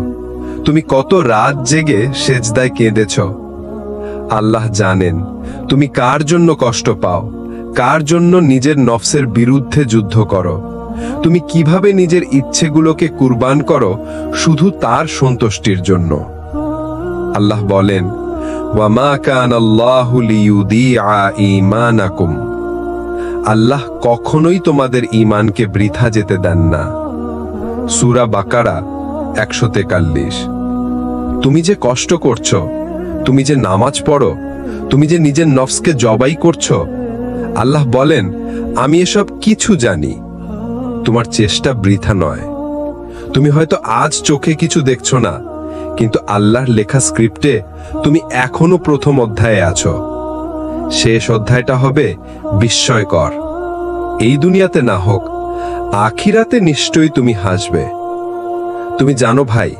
S2: তুমি কত রাত জেগে সেজদায় কেঁদেছ। আল্লাহ জানেন তুমি কার জন্য কষ্ট পাও, কার জন্য নিজের নফসের বিরুদ্ধে যুদ্ধ করো, তুমি কিভাবে নিজের ইচ্ছেগুলোকে কুরবান করো শুধু তার সন্তুষ্টির জন্য। আল্লাহ বলেন, ওয়ামা কানাল্লাহু লিইউদিআ ঈমানাকুম। আল্লাহ কখনোই তোমাদের ঈমানকে বৃথা যেতে দেন না। সূরা বাকারা 143। তুমি যে কষ্ট করছো, তুমি যে নামাজ পড়ো, তুমি যে নিজের নফসকে জবাই করছো, আল্লাহ বলেন আমি এসব কিছু জানি। তোমার চেষ্টা বৃথা নয়। তুমি হয়তো আজ চোখে কিছু দেখছো না, কিন্তু আল্লাহর লেখা স্ক্রিপ্টে তুমি এখনো প্রথম অধ্যায়ে আছো। শেষ অধ্যায়টা হবে বিস্ময়কর। এই দুনিয়াতে না হোক, আখিরাতে নিশ্চয়ই তুমি হাসবে। তুমি জানো ভাই,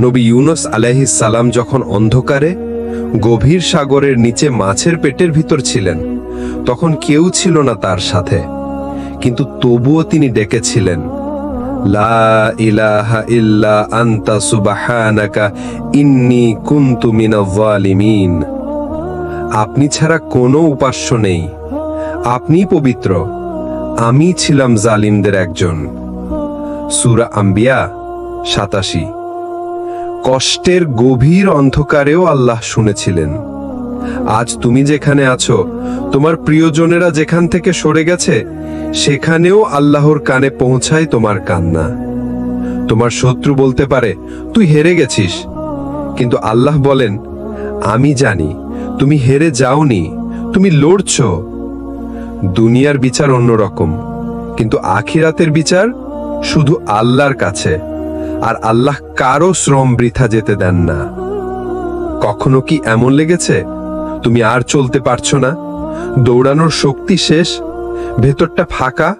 S2: নবী ইউনুস আলাইহিস সালাম যখন অন্ধকারে গভীর সাগরের নিচে মাছের পেটের ভিতর ছিলেন, তখন কেউ ছিল না তার সাথে, কিন্তু তবুও তিনি ডেকেছিলেন, লা ইলাহা ইল্লা আনতা সুবহানাকা ইন্নী কুনতু মিনাজ জালিমিন। আপনি ছাড়া কোনো উপাস্য নেই, আপনিই পবিত্র, আমি ছিলাম জালিমদের একজন। সূরা আম্বিয়া 87। কষ্টের গভীর অন্ধকারেও আল্লাহ শুনেছিলেন। আজ তুমি যেখানে আছো, তোমার প্রিয়জনেরা যেখান থেকে সরে গেছে, সেখানেও আল্লাহর কানে পৌঁছায় তোমার কান্না। তোমার শত্রু বলতে পারে তুই হেরে গেছিস, কিন্তু আল্লাহ বলেন আমি জানি তুমি হেরে যাওনি, তুমি লড়ছো। দুনিয়ার বিচার অন্যরকম, কিন্তু আখিরাতের বিচার শুধু আল্লাহর কাছে, আর আল্লাহ কারো শ্রম বৃথা যেতে দেন না। কখনো কি এমন লেগেছে তুমি আর চলতে পারছো না, দৌড়ানোর শক্তি শেষ, ভেতরটা ফাঁকা,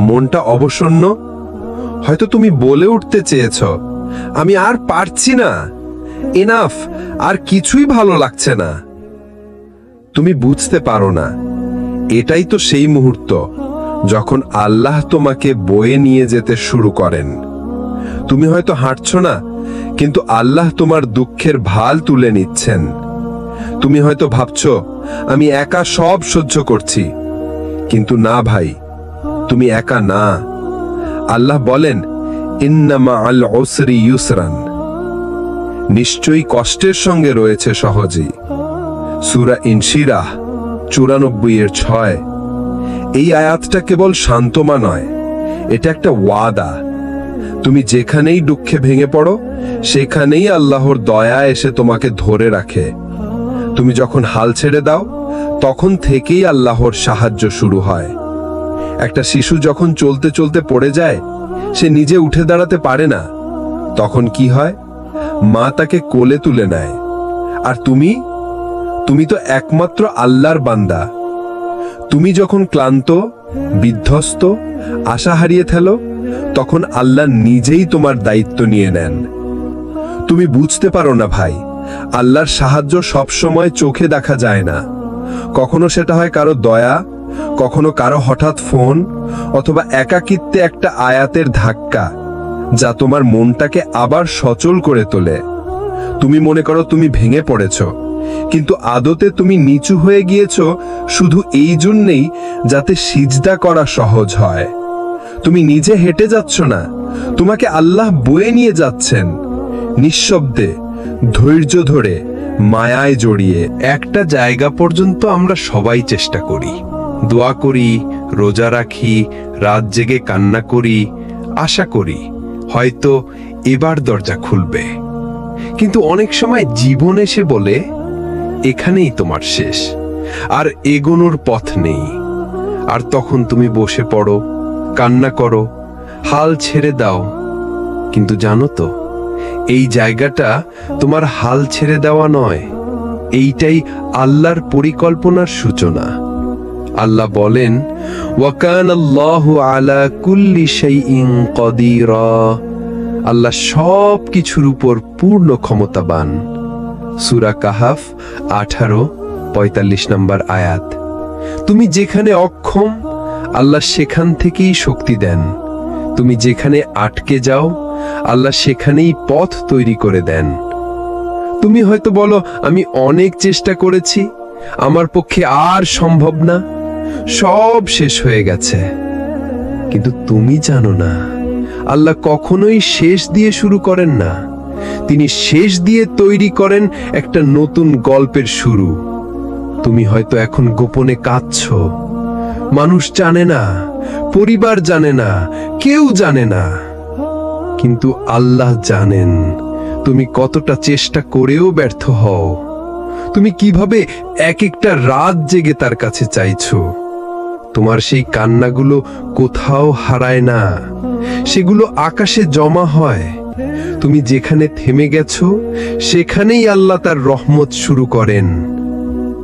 S2: মনটা অবসন্ন? হয়তো তুমি বলে উঠতে চেয়েছ, আমি আর পারছি না, এনাফ, আর কিছুই ভালো লাগছে না। তুমি বুঝতে পারো না, এটাই তো সেই মুহূর্ত যখন আল্লাহ তোমাকে বয়ে নিয়ে যেতে শুরু করেন। তুমি হয়তো হাঁটছো না, কিন্তু আল্লাহ তোমার দুঃখের ভাল তুলে নিচ্ছেন। তুমি হয়তো ভাবছো আমি একা সব সহ্য করছি, কিন্তু না ভাই, তুমি একা না। আল্লাহ বলেন, ইন্না মা'আল উসরি ইউসরান। নিশ্চয়ই কষ্টের সঙ্গে রয়েছে সহজই। সূরা ইনশিরাহ 94-6। এই আয়াতটা কেবল সান্ত্বনা নয়, এটা একটা ওয়াদা। তুমি যেখানেই দুঃখে ভেঙে পড়ো, সেখানেই আল্লাহর দয়া এসে তোমাকে ধরে রাখে। তুমি যখন হাল ছেড়ে দাও, তখন থেকেই আল্লাহর সাহায্য শুরু হয়। একটা শিশু যখন চলতে চলতে পড়ে যায়, সে নিজে উঠে দাঁড়াতে পারে না, তখন কি হয়? মা তাকে কোলে তুলে নেয়। আর তুমি তো একমাত্র আল্লাহর বান্দা। তুমি যখন ক্লান্ত,
S3: বিধ্বস্ত, আশা হারিয়ে ফেলো, তখন আল্লাহ নিজেই তোমার দায়িত্ব নিয়ে নেন। তুমি বুঝতে পারো না ভাই, আল্লাহর সাহায্য সবসময় চোখে দেখা যায় না। কখনো সেটা হয় কারো দয়া, কখনো কারো হঠাৎ ফোন, অথবা একাকিত্বে একটা আয়াতের ধাক্কা, যা তোমার মনটাকে আবার সচল করে তোলে। তুমি মনে করো তুমি ভেঙে পড়েছ, কিন্তু আদতে তুমি নিচু হয়ে গিয়েছ শুধু এই জন্যেই যাতে সিজদা করা সহজ হয়। তুমি নিজে হেঁটে যাচ্ছ না, তোমাকে আল্লাহ বয়ে নিয়ে যাচ্ছেন, নিঃশব্দে, ধৈর্য ধরে, মায়ায় জড়িয়ে। একটা জায়গা পর্যন্ত আমরা সবাই চেষ্টা করি, দোয়া করি, রোজা রাখি, রাত জেগে কান্না করি, আশা করি হয়তো এবার দরজা খুলবে। কিন্তু অনেক সময় জীবন এসে বলে, এখানেই তোমার শেষ, আর এগোনোর পথ নেই। আর তখন তুমি বসে পড়ো, কান্না করো, হাল ছেড়ে দাও। কিন্তু জানো তো, এই জায়গাটা তোমার হাল ছেড়ে দেওয়া নয়, এইটাই আল্লাহর পরিকল্পনার সূচনা। আল্লাহ বলেন, ওয়াকানাল্লাহু আলা কুল্লি শাইইন কাদিরা। আল্লাহ সব কিছুর উপর পূর্ণ ক্ষমতাবান। সূরা কাহাফ 18:45 নম্বর আয়াত। তুমি যেখানে অক্ষম, আল্লাহ সেখান থেকেই শক্তি দেন। তুমি যেখানে আটকে যাও, আল্লাহ সেখানেই পথ তৈরি করে দেন। তুমি হয়তো বলো, আমি অনেক চেষ্টা করেছি, আমার পক্ষে আর সম্ভব না, সব শেষ হয়ে গেছে। কিন্তু তুমি জানো না, আল্লাহ কখনোই শেষ দিয়ে শুরু করেন না, তিনি শেষ দিয়ে তৈরি করেন একটা নতুন গল্পের শুরু। তুমি হয়তো এখন গোপনে কাঁদছো, মানুষ জানে না, পরিবার জানে না, কেউ জানে না, কিন্তু আল্লাহ জানেন তুমি কতটা চেষ্টা করেও ব্যর্থ হও। তুমি কিভাবে এক একটা রাত জেগে তার কাছে চাইছো। তোমার সেই কান্নাগুলো কোথাও হারায় না, সেগুলো আকাশে জমা হয়। তুমি যেখানে থেমে গেছো, সেখানেই আল্লাহ তার রহমত শুরু করেন।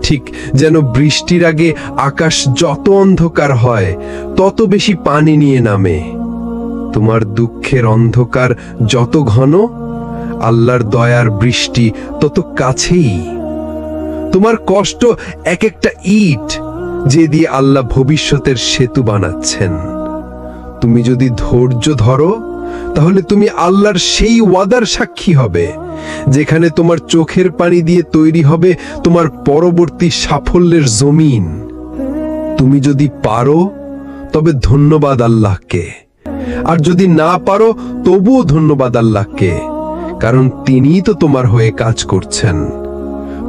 S3: ঠিক যেন বৃষ্টির আগে আকাশ যত অন্ধকার হয়, তত বেশি পানি নিয়ে নামে। তোমার দুঃখের অন্ধকার যত ঘন, আল্লাহর দয়ার বৃষ্টি তত কাছেই। তোমার কষ্ট এক একটা ইট, যে দিয়ে আল্লাহ ভবিষ্যতের সেতু বানাচ্ছেন। তুমি যদি ধৈর্য ধরো, তাহলে তুমি আল্লাহর সেই ওয়াদার সাক্ষী হবে, যেখানে তোমার চোখের পানি দিয়ে তৈরি হবে তোমার পরবর্তী সাফল্যের জমিন। তুমি যদি পারো, তবে ধন্যবাদ আল্লাহকে, আর যদি না পারো, তবুও ধন্যবাদ আল্লাহকে, কারণ তিনিই তো তোমার হয়ে কাজ করছেন।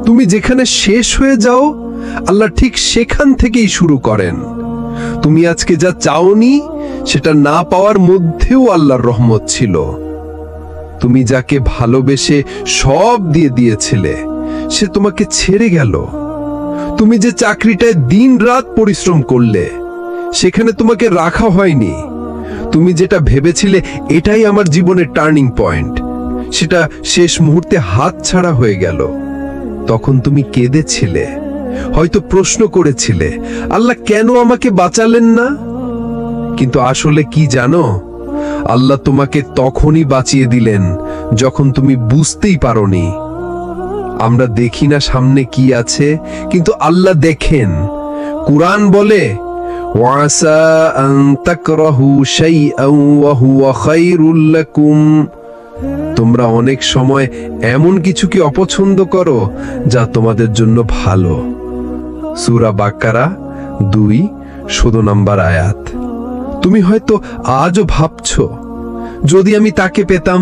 S3: তুমি যেখানে শেষ হয়ে যাও, আল্লাহ ঠিক সেখান থেকেই শুরু করেন। তুমি আজকে যা চাওনি, সেটা না পাওয়ার মধ্যেও আল্লাহর রহমত ছিল। তুমি যাকে ভালোবেসে সব দিয়ে দিয়েছিলে, সে তোমাকে ছেড়ে গেল। তুমি যে চাকরিটায় দিন-রাত পরিশ্রম করলে, সেখানে তোমাকে রাখা হয়নি। তুমি যেটা ভেবেছিলে এটাই আমার জীবনের টার্নিং পয়েন্ট, সেটা শেষ মুহূর্তে হাতছাড়া হয়ে গেল। তখন তুমি কেঁদেছিলে, হয়তো প্রশ্ন করেছিলে, আল্লাহ কেন আমাকে বাঁচালেন না? কিন্তু আসলে কি জানো, আল্লাহ তোমাকে তখনই বাঁচিয়ে দিলেন যখন তুমি বুঝতেই পারোনি। আমরা দেখি না সামনে কি আছে, কিন্তু আল্লাহ দেখেন। কুরআন বলে, ওয়াসা আন তাকরাহু শাইআন ওয়া হুয়া খায়রুল লাকুম। তোমরা অনেক সময় এমন কিছুকে অপছন্দ করো যা তোমাদের জন্য ভালো। সূরা বাকারা 2:16 নম্বর আয়াত। তুমি হয়তো আজও ভাবছো, যদি আমি তাকে পেতাম,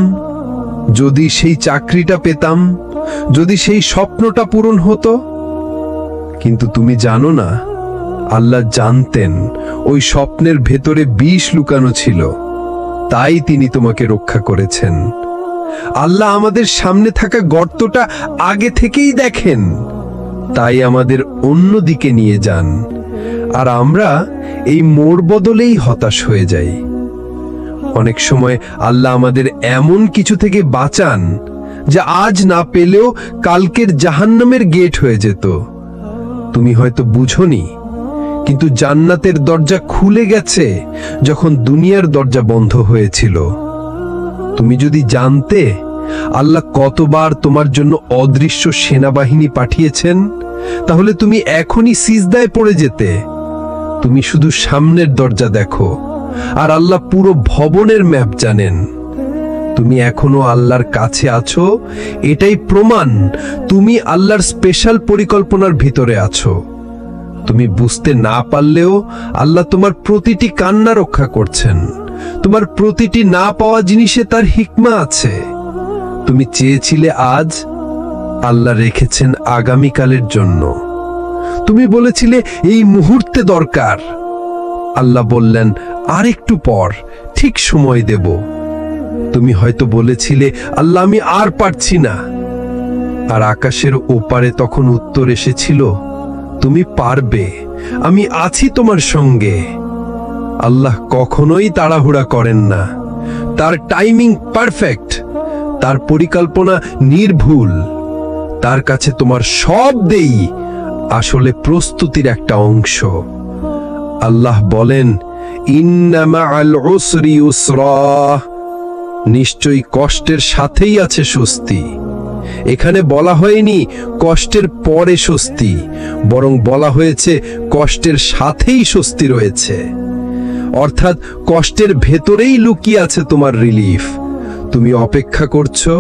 S3: যদি সেই চাকরিটা পেতাম, যদি সেই স্বপ্নটা পূরণ হতো। কিন্তু তুমি জানো না, আল্লাহ জানতেন ওই স্বপ্নের ভেতরে বিষ লুকানো ছিল, তাই তিনি তোমাকে রক্ষা করেছেন। আল্লাহ আমাদের সামনে থাকা গর্তটা আগে থেকেই দেখেন, তাই আমাদের অন্য দিকে নিয়ে যান। আর আমরা এই মোড় বদলেই হতাশ হয়ে যাই। অনেক সময় আল্লাহ আমাদের এমন কিছু থেকে বাঁচান যা আজ না পেলেও কালকের জাহান্নামের গেট হয়ে যেত। তুমি হয়তো বুঝোনি, কিন্তু জান্নাতের দরজা খুলে গেছে যখন দুনিয়ার দরজা বন্ধ হয়েছিল। তুমি যদি জানতে আল্লাহ কতবার তোমার জন্য অদৃশ্য সেনাবাহিনী পাঠিয়েছেন, তাহলে তুমি এখনই সিজদায় পড়ে যেতে। তুমি শুধু সামনের দরজা দেখো, আর আল্লাহ পুরো ভবনের ম্যাপ জানেন। তুমি এখনো আল্লাহর কাছে আছো, এটাই প্রমাণ তুমি আল্লাহর স্পেশাল পরিকল্পনার ভিতরে আছো। তুমি বুঝতে না পারলেও আল্লাহ তোমার প্রতিটি কান্না রক্ষা করছেন। তোমার প্রতিটি না পাওয়া জিনিসে তার হিকমা আছে। তুমি চেয়েছিলে আজ, আল্লাহ রেখেছেন আগামীকালের জন্য। তুমি বলেছিলে এই মুহূর্তে দরকার, আল্লাহ বললেন আর একটু পর, ঠিক সময় দেব। তুমি হয়তো বলেছিলে আল্লাহ আমি আর পারছি না, আর আকাশের ওপারে তখন উত্তর এসেছিল তুমি পারবে, আমি আছি তোমার সঙ্গে। আল্লাহ কখনোই তাড়াহুড়া করেন না, তার টাইমিং পারফেক্ট, তার পরিকল্পনা নির্ভুল। তার কাছে তোমার সব দেই আসলে প্রস্তুতির একটা অংশ। আল্লাহ বলেন ইন্না মাআল উসরি ইউসরা, নিশ্চয়ই কষ্টের সাথেই আছে স্বস্তি। এখানে বলা হয়নি কষ্টের পরে স্বস্তি, বরং বলা হয়েছে কষ্টের সাথেই স্বস্তি রয়েছে। অর্থাৎ কষ্টের ভেতরেই লুকিয়ে আছে তোমার রিলিফ। তুমি অপেক্ষা করছো,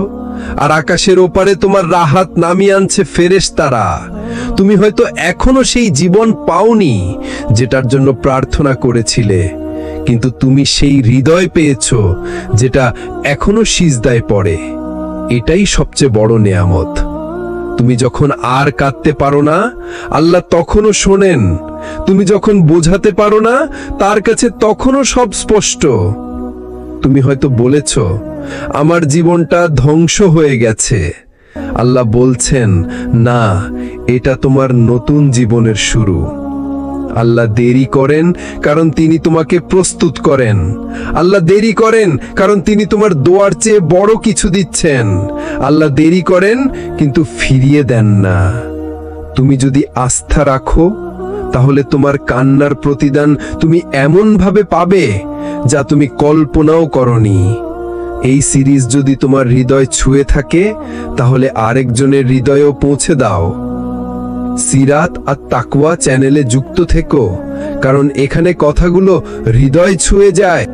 S3: আর আকাশের ওপারে তোমার রাহাত নামিয়ে আনছে ফেরেশতারা। তুমি হয়তো এখনো সেই জীবন পাওনি যেটার জন্য প্রার্থনা করেছিলে, কিন্তু তুমি সেই হৃদয় পেয়েছো যেটা এখনো সিজদায় পড়ে। এটাই সবচেয়ে বড় নেয়ামত। তুমি যখন আর কাঁদতে পারো না, আল্লাহ তখনও শোনেন। তুমি যখন বোঝাতে পারো না, তার কাছে তখনও সব স্পষ্ট। তুমি হয়তো বলেছ আমার জীবনটা ধ্বংস হয়ে গেছে। আল্লাহ বলছেন না, এটা তোমার নতুন জীবনের শুরু। আল্লাহ দেরি করেন কারণ তিনি তোমাকে প্রস্তুত করেন। আল্লাহ দেরি করেন কারণ তিনি তোমার দোয়ার চেয়ে বড় কিছু দিচ্ছেন। আল্লাহ দেরি করেন কিন্তু ফিরিয়ে দেন না। তুমি যদি আস্থা রাখো, তাহলে তোমার কান্নার প্রতিদান তুমি এমন ভাবে পাবে যা তুমি কল্পনাও করনি। এই সিরিজ যদি তোমার হৃদয় ছুঁয়ে থাকে, তাহলে আরেকজনের হৃদয়েও পৌঁছে দাও। সিরাত আর তাকওয়া চ্যানেলে যুক্ত থেকো, কারণ এখানে কথাগুলো হৃদয় ছুঁয়ে যায়।